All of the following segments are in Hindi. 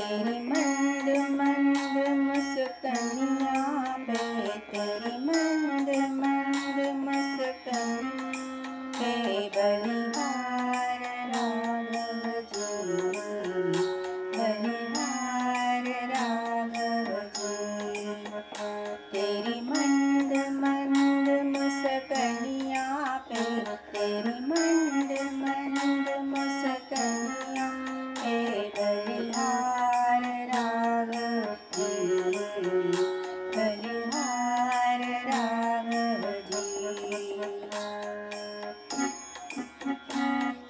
तेरी मंद मंद मुस्कानियाँ पे, तेरी मंद मंद मुस्कानियाँ पे बलिहार राघव जी, बलिहार राघव जी। तेरी मंद मंद मुस्कानियाँ पे, तेरी मंद मंद मुस्कानियाँ पे बलिहार राघव जी, बलिहार राघव जी।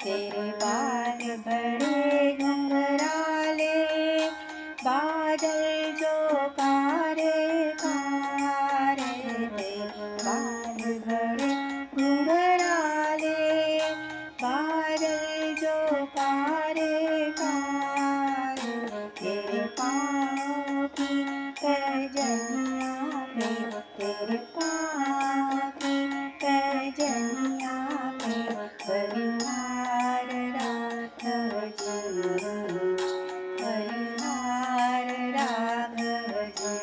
तेरे बाल बड़े घुंघराले, बादल जो कारे कारे, तेरे बाल बड़े घुंघराले, बादल जो कारे कारे, तेरे पाँव की पैजनियाँ पे, तेरे पाँव की पैजनियाँ पे बलिहार राघव जी, बलिहार राघव जी।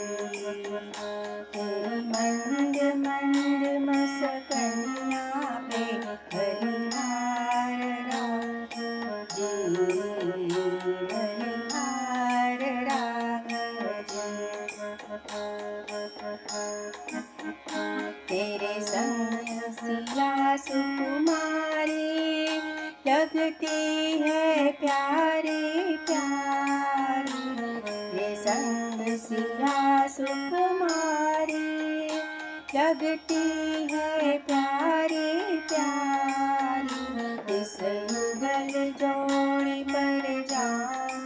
तेरी मंद मंद मुस्कानियाँ पे बलिहार राघव जी, बलिहार राघव जी। तेरे संग सिया सुकुमारी लगती है प्यारी प्यारी, तेरे संग सिया सुकुमारी लगती है प्यारी प्यारी। इस युगल जोड़ी पर जाऊं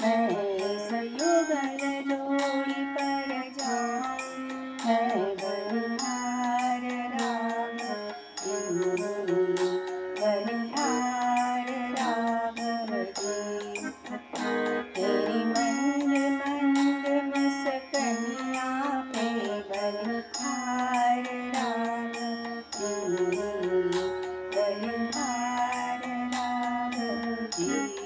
मैं, इस युगल जोड़ी पर जाऊं मैं, बलिहार राघव जी, बलिहार राघव जी। तेरी मंद मंद मुस्कानियाँ पे बलिहार राघव जी, बलिहार राघव जी।